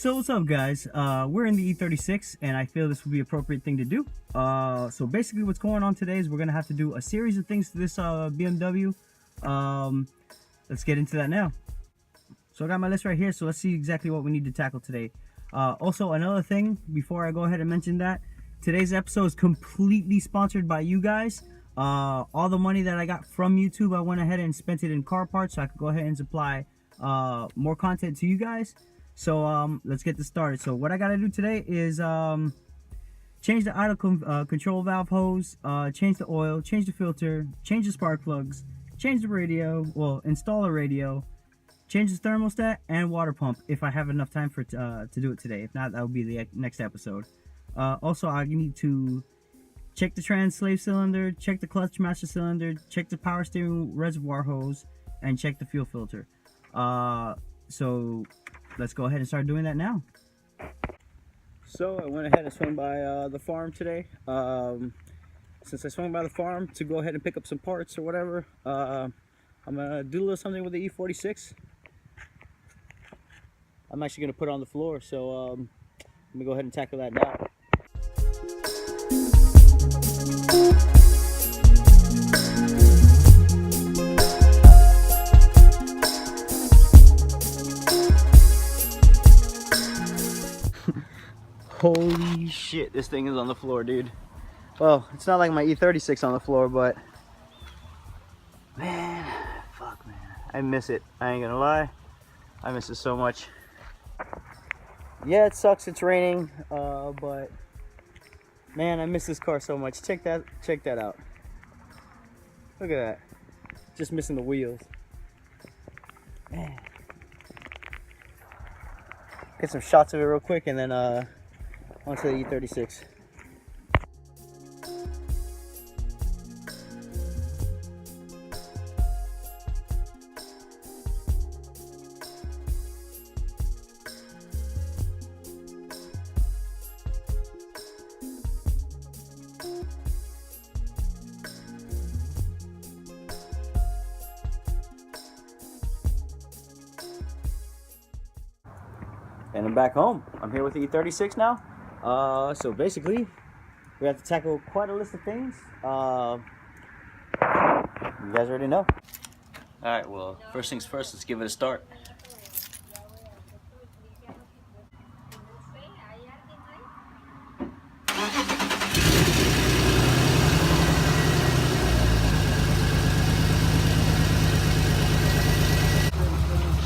So what's up, guys? We're in the E36 and I feel this would be an appropriate thing to do. So basically what's going on today is we're gonna have to do a series of things to this BMW. Let's get into that now. So I got my list right here, so let's see exactly what we need to tackle today. Also, another thing before I go ahead and mention that today's episode is completely sponsored by you guys. All the money that I got from YouTube, I went ahead and spent it in car parts so I could go ahead and supply more content to you guys. So let's get this started. So what I gotta do today is change the idle control valve hose, change the oil, change the filter, change the spark plugs, change the radio, well, install a radio, change the thermostat and water pump if I have enough time for to do it today. If not, that will be the next episode. Also, I need to check the trans slave cylinder, check the clutch master cylinder, check the power steering reservoir hose, and check the fuel filter. So let's go ahead and start doing that now. So I went ahead and swung by the farm today. Since I swung by the farm to go ahead and pick up some parts or whatever, I'm gonna do a little something with the E46. I'm actually gonna put it on the floor, so let me go ahead and tackle that now. Holy shit, this thing is on the floor, dude. Well, it's not like my E36 on the floor, but man, fuck, man, I miss it. I ain't gonna lie, I miss it so much. Yeah, it sucks it's raining, but man, I miss this car so much. Check that out. Look at that, just missing the wheels. Man, get some shots of it real quick and then onto the E36. And I'm back home. I'm here with the E36 now. So basically, we have to tackle quite a list of things. You guys already know. Alright, well, first things first, let's give it a start.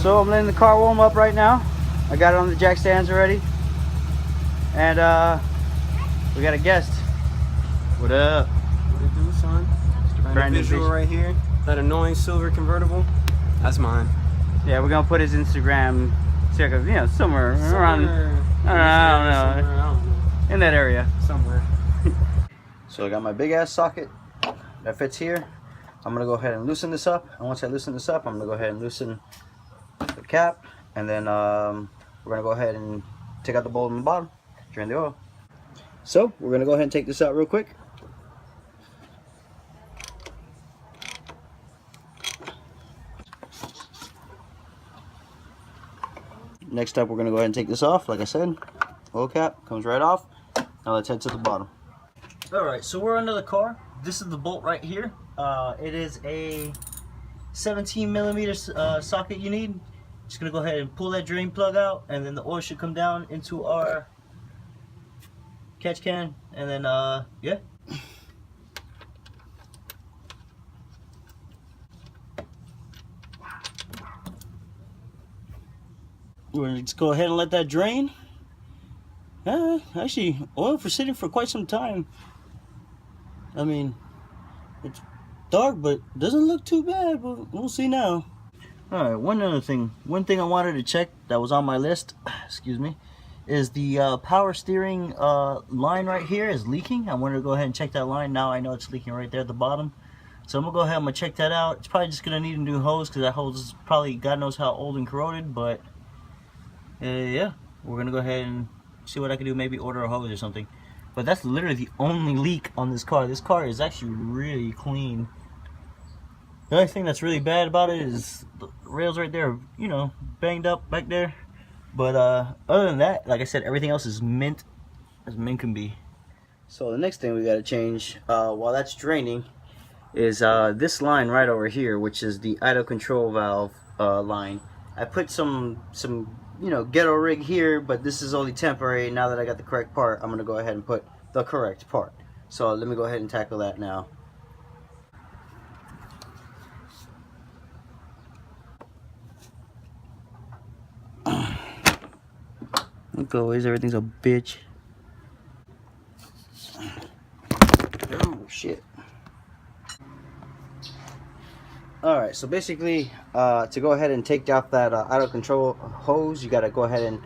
So I'm letting the car warm up right now. I got it on the jack stands already. And we got a guest. What up? What it do, son? Brand visual right here. That annoying silver convertible. That's mine. Yeah, we're gonna put his Instagram, check it, you know, somewhere around. I don't know. In that area. Somewhere. So I got my big ass socket that fits here. I'm gonna go ahead and loosen this up. And once I loosen this up, I'm gonna go ahead and loosen the cap, and then we're gonna go ahead and take out the bolt on the bottom. Drain the oil. So we're gonna go ahead and take this out real quick. Next up, we're gonna go ahead and take this off. Like I said, oil cap comes right off. Now let's head to the bottom. All right, so we're under the car. This is the bolt right here. It is a 17 millimeter socket you need. Just gonna go ahead and pull that drain plug out, and then the oil should come down into our catch can, and then yeah. We're gonna just go ahead and let that drain. Actually, oil for sitting for quite some time. I mean, it's dark, but doesn't look too bad, but we'll see now. Alright, one thing I wanted to check that was on my list, excuse me, is the power steering line right here is leaking. I wanted to go ahead and check that line. Now I know it's leaking right there at the bottom. So I'm going to go ahead and check that out. It's probably just going to need a new hose because that hose is probably God knows how old and corroded. But yeah, we're going to go ahead and see what I can do. Maybe order a hose or something. But that's literally the only leak on this car. This car is actually really clean. The only thing that's really bad about it is the rails right there, you know, banged up back there. But other than that, like I said, everything else is mint as mint can be. So the next thing we got to change while that's draining is this line right over here, which is the idle control valve line. I put some ghetto rig here, but this is only temporary. Now that I got the correct part, I'm gonna go ahead and put the correct part. So let me go ahead and tackle that now. Look, always everything's a bitch. Oh shit. Alright, so basically to go ahead and take off that idle control hose, you got to go ahead and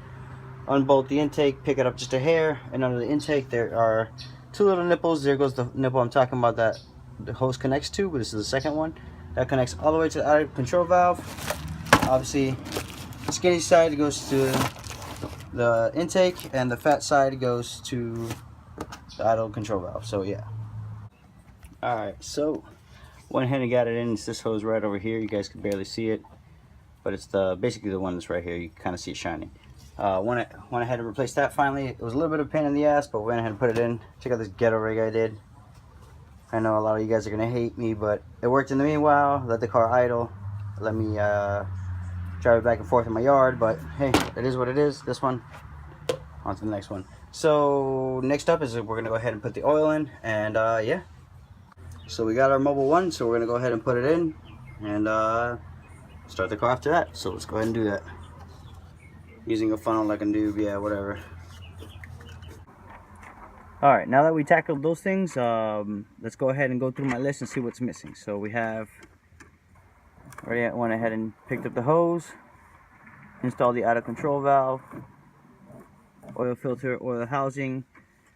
unbolt the intake, pick it up just a hair, and under the intake there are two little nipples. There goes the nipple I'm talking about that the hose connects to, but this is the second one. That connects all the way to the idle control valve. Obviously, the skinny side goes to the intake, and the fat side goes to the idle control valve. So yeah. Alright, so went ahead and got it in. It's this hose right over here. You guys can barely see it, but it's basically the one that's right here. You kind of see it shining. Went ahead and replaced that finally. It was a little bit of a pain in the ass, but went ahead and put it in. Check out this ghetto rig I did. I know a lot of you guys are gonna hate me, but it worked in the meanwhile. Let the car idle. Let me drive it back and forth in my yard, but hey, it is what it is. This one, on to the next one. So next up is we're gonna go ahead and put the oil in, and yeah. So we got our Mobile 1, so we're gonna go ahead and put it in and start the car after that. So let's go ahead and do that. Using a funnel like a noob, yeah, whatever. Alright, now that we tackled those things, let's go ahead and go through my list and see what's missing. So we have already went ahead and picked up the hose, installed the idle control valve, oil filter, oil housing.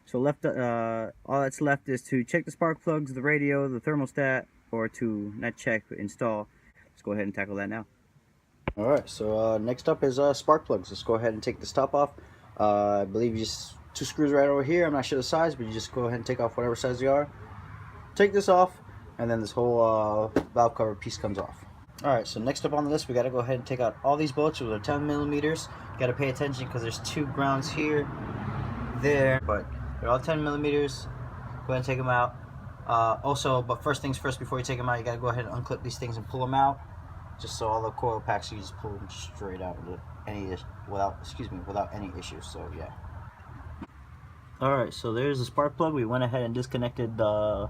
So left, all that's left is to check the spark plugs, the radio, the thermostat, or to not check, but install. Let's go ahead and tackle that now. Alright, so next up is spark plugs. Let's go ahead and take this top off. I believe just two screws right over here. I'm not sure the size, but you just go ahead and take off whatever size they are. Take this off, and then this whole valve cover piece comes off. Alright, so next up on the list, we got to go ahead and take out all these bolts. Those are 10 millimeters. You got to pay attention because there's two grounds here, there, but they're all 10 millimeters. Go ahead and take them out. Also, but first things first, before you take them out, you got to go ahead and unclip these things and pull them out. Just so all the coil packs, you just pull them straight out without any issues. So yeah. Alright, so there's the spark plug. We went ahead and disconnected the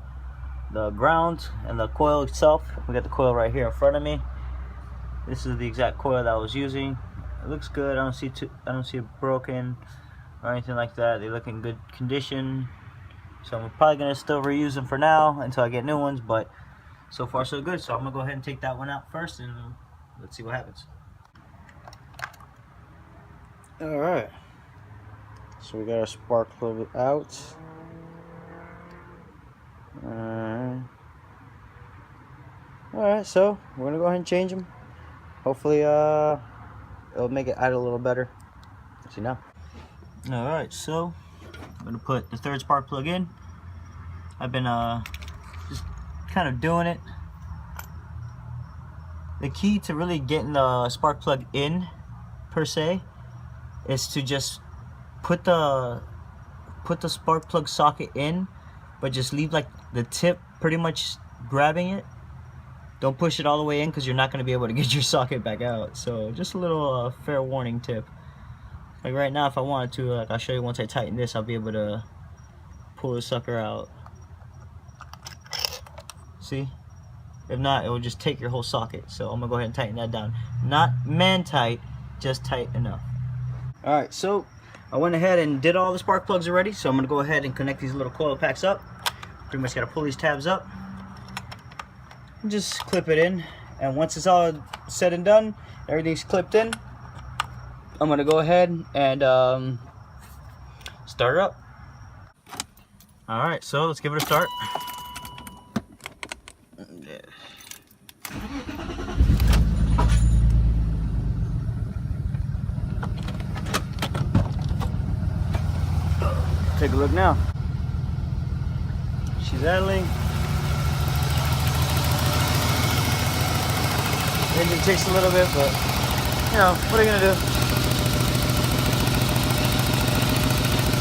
ground and the coil itself. We got the coil right here in front of me. This is the exact coil that I was using. It looks good. I don't see it broken or anything like that. They look in good condition. So I'm probably gonna still reuse them for now until I get new ones, but so far so good. So I'm gonna go ahead and take that one out first and let's see what happens. Alright. So we got our spark plug out. Alright, so we're gonna go ahead and change them. Hopefully it'll make it idle a little better. Let's see now. Alright, so I'm gonna put the third spark plug in. I've been just kind of doing it. The key to really getting the spark plug in per se is to just put the spark plug socket in, but just leave like the tip pretty much grabbing it. Don't push it all the way in because you're not going to be able to get your socket back out. So just a little fair warning tip. Like right now, if I wanted to, like I'll show you once I tighten this, I'll be able to pull the sucker out. See? If not, it will just take your whole socket. So I'm gonna go ahead and tighten that down. Not man tight, just tight enough. Alright, so I went ahead and did all the spark plugs already. So I'm gonna go ahead and connect these little coil packs up. Pretty much gotta pull these tabs up and just clip it in. And once it's all said and done, everything's clipped in, I'm gonna go ahead and start it up. Alright, so let's give it a start. Take a look now. She's idling. Engine takes a little bit, but you know, what are you gonna do?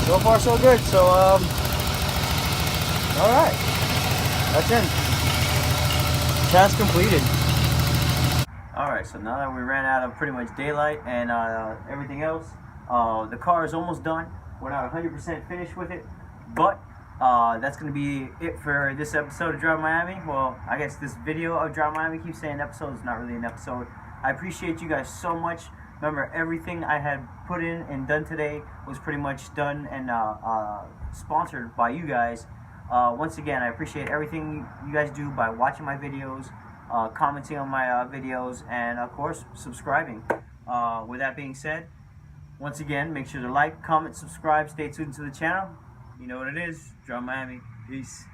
So far so good. So all right, that's it. Task completed. All right, so now that we ran out of pretty much daylight and everything else, the car is almost done. We're not 100% finished with it, but that's going to be it for this episode of Drive Miami. Well, I guess this video of Drive Miami. Keeps saying episode, it's not really an episode. I appreciate you guys so much. Remember, everything I had put in and done today was pretty much done and sponsored by you guys. Once again, I appreciate everything you guys do by watching my videos, commenting on my videos, and of course, subscribing. With that being said, once again, make sure to like, comment, subscribe, stay tuned to the channel. You know what it is. Drive Miami. Peace.